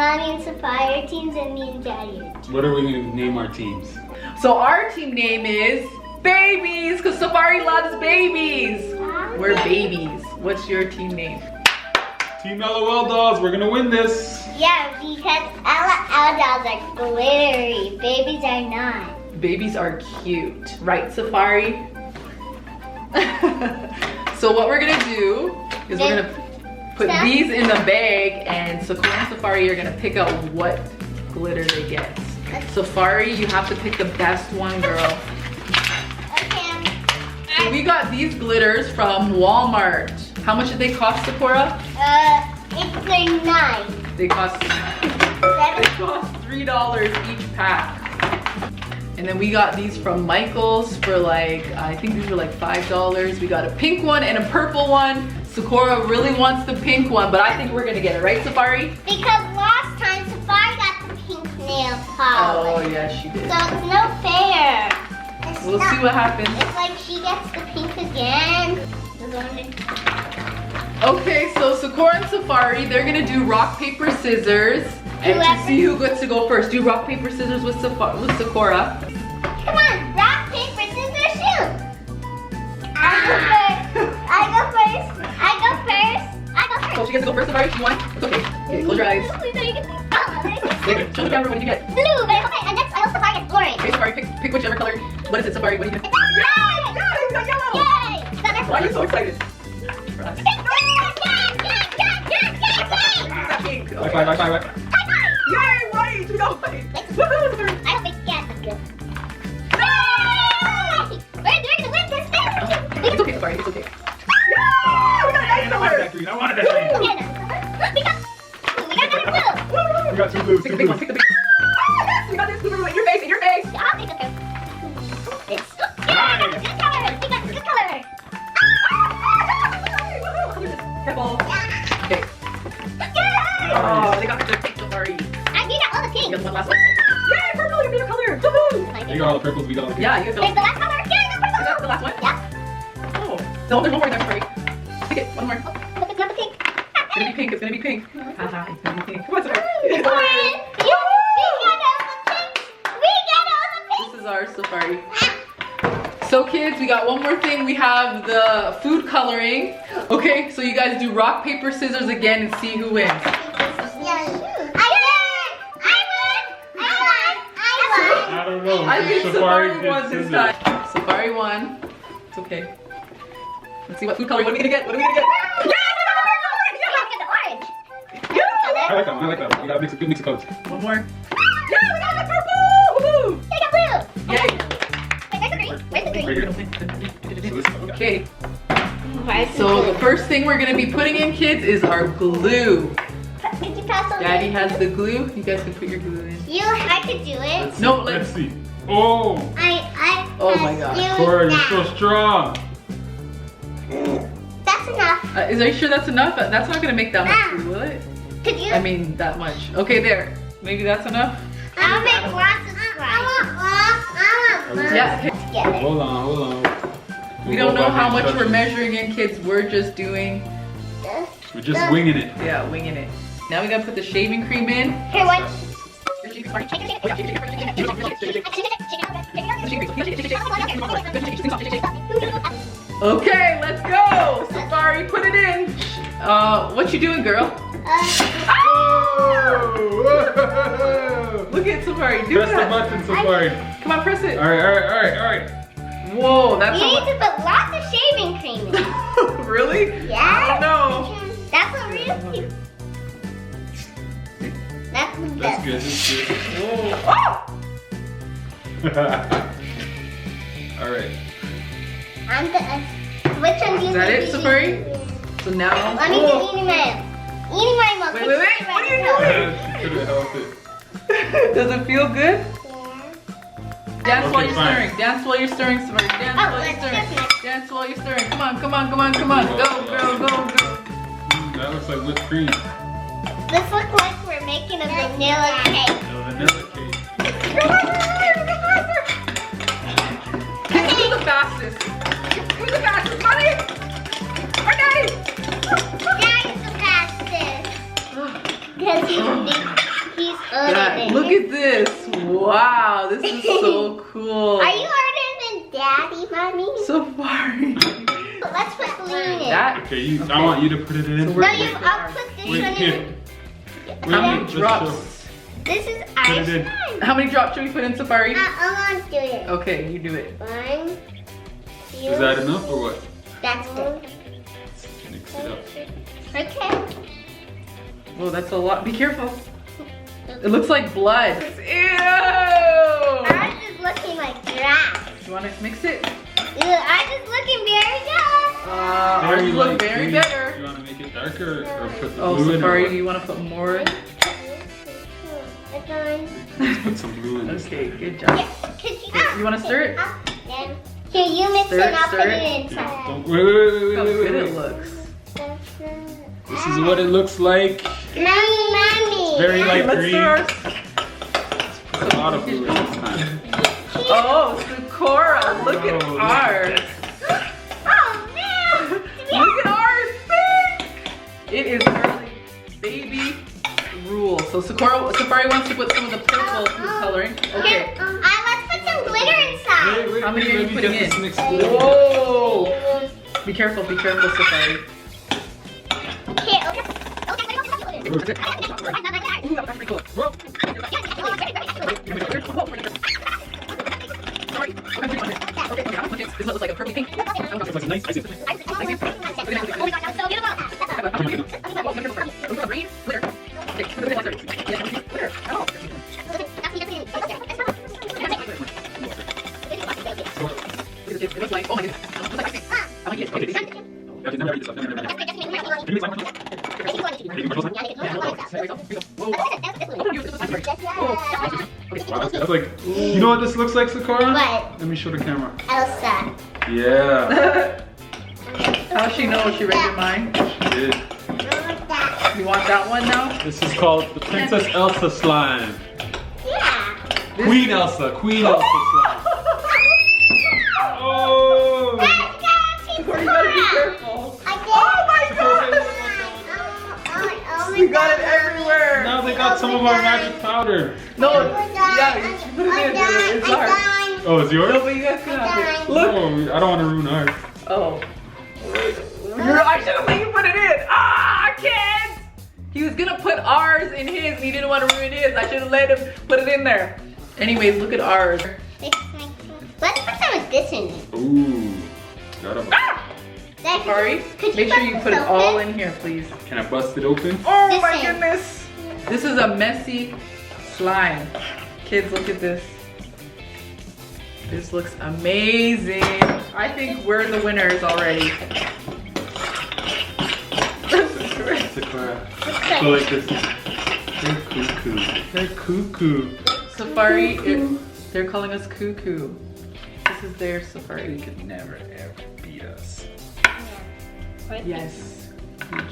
Mommy and Sefari are teams and me and Daddy are teams. What are we going to name our teams? So our team name is Babies, because Sefari loves babies. We're babies. What's your team name? Team LOL dolls, we're going to win this. Yeah, because LOL dolls are glittery. Babies are not. Babies are cute. Right, Sefari? So what we're going to do is we're going to put these in the bag, and Sekora and Sefari are going to pick out what glitter they get. Sefari, you have to pick the best one, girl. So we got these glitters from Walmart. How much did they cost, Sekora? It's like 9. They cost $3 each pack. And then we got these from Michael's for like, I think these were like $5. We got a pink one and a purple one. Sekora really wants the pink one, but I think we're gonna get it, right, Sefari? Because last time Sefari got the pink nail polish. Oh, yeah, she did. So it's no fair. We'll see what happens. It's like she gets the pink again. Okay, so Sekora and Sefari, they're gonna do rock, paper, scissors. And to see who gets to go first, do rock, paper, scissors with Sekora. Come on, rock, paper, scissors, shoot. I go first. So she gets to go first, Sefari? You want? It's okay. Okay, close your eyes. Okay, show the camera, what did you get? Blue, but I hope Sefari gets orange. Okay, Sefari, pick whichever color. What is it, Sefari? What do you get? Yay! Yeah, you got yellow! Yay! Why are you so excited? For us. Pink. Okay. Bye. Yay, right! We got white! Woohoo! I hope it gets good. Yay! We're gonna win this thing! It's okay, Sefari, it's okay. Yeah! We got a nice color! I wanted that green. We got 2 blues. Pick the big one, pick the big one. Oh, yes! We got this blue in your face, in your face! I'll take the blue. Nice. Good color! We got good color! Careful. Okay. Oh, they got their pink, Sefari. We got all the You pink. got one last one. Yay, purple, your favorite color! Woohoo! You got all the purples, we got all the pink. Yeah, you got Where's the last color? Yeah, Is that the last one? Yeah. Oh. No, there's one more in there, Sefari. Pick it, one more. Look, it's not the pink. It's gonna be pink, it's gonna be pink. Haha, it's gonna be pink. Come on, Sefari. We got all the pink. This is our Sefari. So kids, we got one more thing. We have the food coloring. Okay, so you guys do rock, paper, scissors again and see who wins. I don't know. I think Sefari did won this scissors. time. Sefari won. It's okay. Let's see what food color. What are we gonna get? What are we gonna get? I like that one. We got a good mix of colors. One more. Yeah, we got the purple! Woohoo! Yay! Okay. So the first thing we're gonna be putting in, kids, is our glue. Daddy has the glue. You guys can put your glue in. I could do it. No, Let's see. Oh! Oh my God. Cora, you're so strong. That's enough. Are you sure that's enough? That's not gonna make that much glue, will it? Could you? I mean, that much. Okay, there. Maybe that's enough? I'll make lots of slides. Yeah. Okay. Get it. Hold on. We don't know how much we're measuring in, kids. We're just doing, We're just winging it. yeah, winging it. Now we gotta put the shaving cream in. Here, what? Okay, let's go. Sefari, put it in. What you doing, girl? Oh! Look at Sefari. Do Press the that. button, Sefari. Come on, press it. All right. Whoa, that's You a need lot. to put lots of shaving cream in. Really? Yeah? I don't know. That's a real cute. That's the That's best. good. Whoa. Oh! All right. Which one do you Is that think it, you Sefari? So now. Let me do eating my milk. Wait. What are you doing? Could have helped it. Does it feel good? Yeah. Dance while you're fine. stirring. Dance while you're stirring, Sefari. Dance Oh, while you're let's stirring. just Dance while you're stirring. Come on. Go, girl, go. That looks like whipped cream. This looks like we're making a vanilla cake. No, vanilla cake. Okay, who's the fastest? Who's the fastest? Mommy? Or Daddy? Daddy's the fastest. Because he's a big So cool. Are you harder than Daddy, Mommy? Safari. Let's put glue in it. That. Okay, I want you to put it in. So No, I'll put this Wait, one here. in. How many Just drops? This is Put our it in. slime. How many drops should we put in, Safari? I want to do it. Okay, you do it. 1, 2. Is that enough or what? That's good. Mix it up. Okay. Oh, that's a lot. Be careful. It looks like blood. Ew! Ours is looking like grass. You want to mix it? Ours is looking very good. Ours look very green. better. You want to make it darker or put the Oh, blue in? Safari, Or do you want to put more? It's on. let's put some blue in this. Okay, good job. You want to stir it? Here, you mix Stir it it, and I'll stir put it. it Yeah, inside. don't, How wait. good it looks. This is what it looks like. Mommy. Very light Let's green. stir ours. A lot of blue in this time. Oh, Sekora, look at Oh, ours. Oh, man. Look at ours, big. It is really baby rule. So Safari wants to put some of the purple food coloring. Okay. Let's put some glitter inside. Wait, How many are you let me putting get this in? mixed blue. Whoa! Be careful, Safari. Here, okay. This looks like a purple pink. It's nice. I see. It looks like, oh my goodness. I like it. Okay, never eat this stuff. Never. Can you make Wow, that's like, you know what this looks like, Sekora? What? Let me show the camera. Elsa. Yeah, How'd she know? She read your mind? she did. You want that one now? This is called the Princess Elsa slime. Yeah. Queen Elsa slime. Oh! Or you gotta be careful. Oh my We got it everywhere. Now they got some of our magic powder. No, yeah, you should put it in. It's ours. Oh, it's yours? No, but you guys can have it. Look. Oh, I don't want to ruin ours. Oh. I should have let you put it in. Ah, kids! He was gonna put ours in his and he didn't want to ruin his. I should have let him put it in there. Anyways, look at ours. Let's put some of this in it. Ooh. Got a... Ah! Sorry. Could Make sure you bust put it this all open? in here, please. Can I bust it open? Oh This my is- goodness. This is a messy slime. Kids, look at this. This looks amazing. I think we're the winners already. Sekora. Go like this. They're cuckoo. They're cuckoo. Safari, they're calling us cuckoo. This is their Safari. You could never ever beat us. Yes.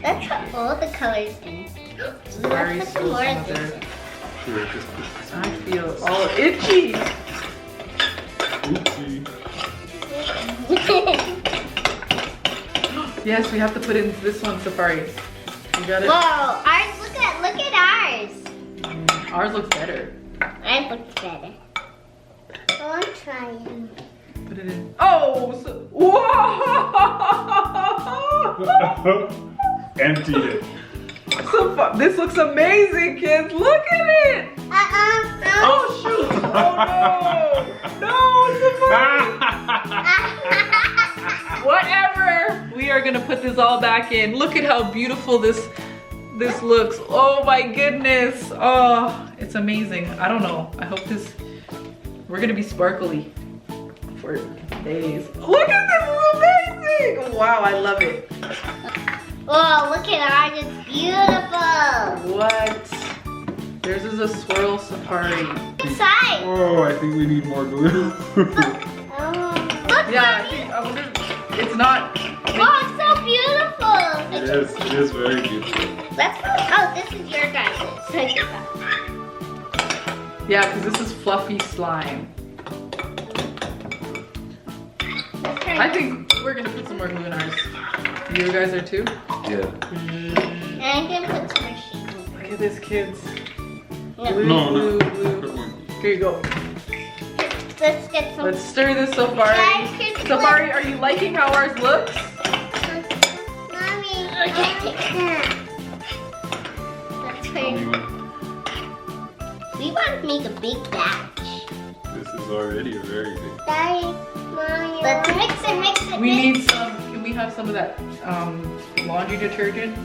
Let's put all the colors in. Safari Let's put stole more some of of this. their. Here, just put this I feel all itchy. Oopsie. Yes, we have to put in this one, Safari. You got it? Whoa, ours, look at ours. Ours looks better. Ours looks better. So I'm trying. Put it in. Oh! Whoa! Emptied it. This looks amazing, kids. Look at it. Oh shoot! Oh no! No, Safari! Whatever. We are gonna put this all back in. Look at how beautiful this looks. Oh my goodness! Oh, it's amazing. I don't know. I hope we're gonna be sparkly for days. Look at this! It's amazing! Wow, I love it. Oh, look at ours. It's beautiful. What? Theirs is a swirl Safari. Inside. Oh, I think we need more glue. Look, Yeah, I wonder. It's not. oh, it's so beautiful. It is very beautiful. Let's put, oh, this is your guys'. Yeah, because this is fluffy slime. I think we're gonna put some more glue in ours. You guys are too? Yeah. And I'm gonna put some more sheets. Look at this, kids. No. Glue, No, glue, no. glue. Here you go. Let's get some. Let's stir this, Sefari. Guys, here's the Sefari, are you liking how ours looks? Mommy, That's her. We want to make a big batch. This is already a very big. Daddy, Mommy. Let's mix it. We need some. Can we have some of that laundry detergent?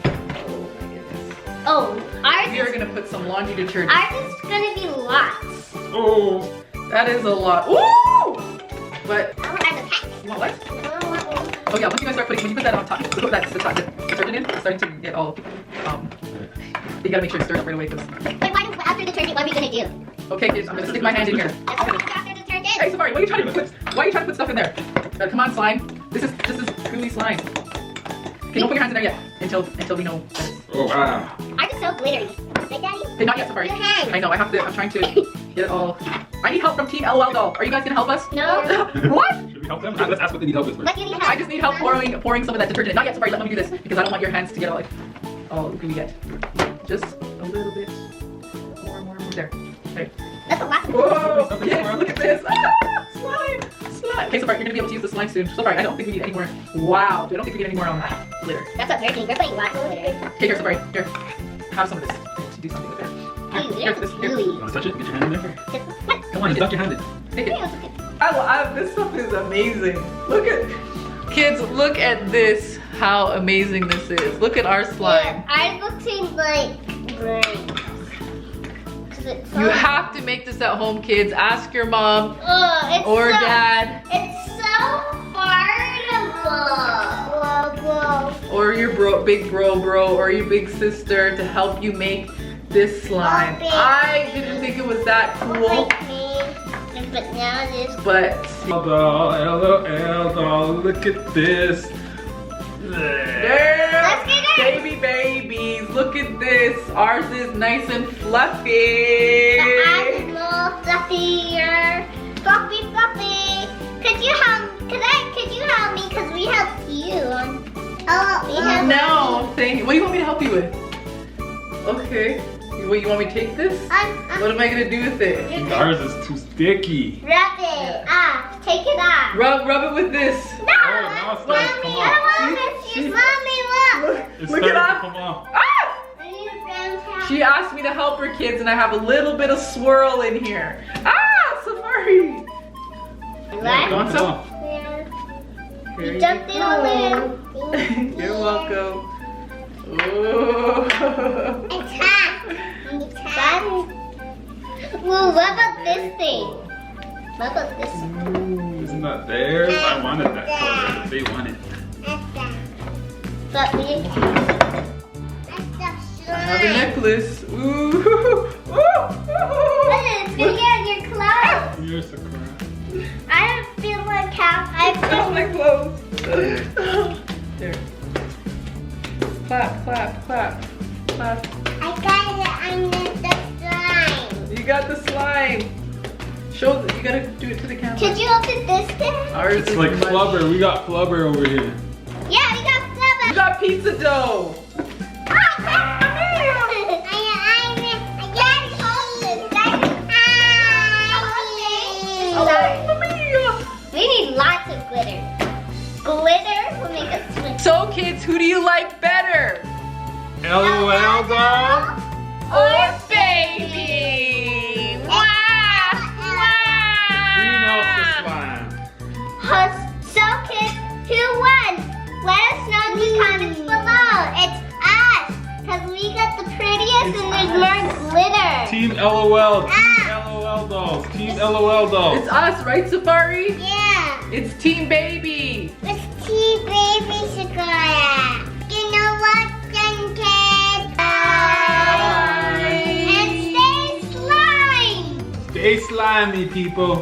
Oh my goodness. Oh, We are gonna put some laundry detergent. ours is gonna be lots. Oh! That is a lot. Ooh! But I want the pack. you want what? I want one. Oh yeah, once you guys start putting, when you put that on top, put that detergent in, it's starting to get all, you gotta make sure it stirs up right away. Wait, after detergent, what are we gonna do? Okay kids, I'm gonna stick my hand in here. After detergent? Hey Sefari, why are you trying to put stuff in there? Come on, slime. This is gooey slime. Okay, don't put your hands in there yet until we know. Oh wow! Ours is so glittery. Right, Daddy? Okay, not yet, Sefari. Your hand. I know, I'm trying to get it all. I need help from Team LOL doll. Are you guys gonna help us? No. What? Should we help them? Let's ask what they need help with first. What do you need help? I just need help pouring some of that detergent. Not yet, Sefari, let me do this because I don't want your hands to get all gooey yet. Just a little bit. More. There. Okay. That's a lot. Whoa! Kids, look at this! Ah, slime! Okay, Sefari, you're gonna be able to use the slime soon. Sefari, I don't think we need any more. Wow, I don't think we need any more glitter. That's what we're doing. We're putting lots of glitter. Okay, here, Sefari, here. Have some of this. To do something with it. Here, this. Here. Gooey. You want to touch it? Get your hand in there. What? Come on, just duck your hand in. Take it. Yeah, it's okay. This stuff is amazing. Look at, kids, look at this. How amazing this is. Look at our slime. Ours looks like brains. You have to make this at home, kids. Ask your mom It's or so, dad It's so fartable. or your big bro, or your big sister to help you make this slime. Okay. I didn't think it was that cool, Like me. But now it is. but LOL, look at this. yeah, Let's get it. babies, look at this. Ours is nice and fluffy. The eyes is a little fluffier. Fluffy. Could you help me? Because we helped you. No, thank you. What do you want me to help you with? Okay. What, you want me to take this? What am I gonna do with it? Ours is too sticky. Rub it off. Take it off. Rub it with this. No, now it's starting to Mommy, come I off. don't want this. Mommy, look. It's Look starting at to that. come off. Ah! I need a brown towel. She asked me to help her, kids, and I have a little bit of swirl in here. Ah, Sefari. What? You want some? Yeah. Here You jumped in all go. in. You're welcome. Ooh. It's hot. Ooh, what about this thing? What about this one? Isn't that theirs? I wanted that color. They want it. But we I have a necklace. Ooh. It's gonna get on your clothes. You're Sekora. I don't feel like how I That's my feel. clothes. There. Clap. I got it under the slime. You got the slime. Show you gotta do it to the camera. Could you open this thing? Ours It's is like much- flubber. We got flubber over here. Yeah, we got You flubber. got pizza dough. We need lots of glitter. Glitter will make us swim. So kids, who do you like better? LOL doll. Or baby? Greenhouse the slime. So kids, who won? Let us know in the comments below. It's us, because we got the prettiest and there's more glitter. Team LOL. Team LOL dolls. Team LOL dolls. It's us, right, Sefari? Yeah, It's Team Baby. it's Tea Baby Sekora. You know what, then kids? And stay slime. Stay slimy, people.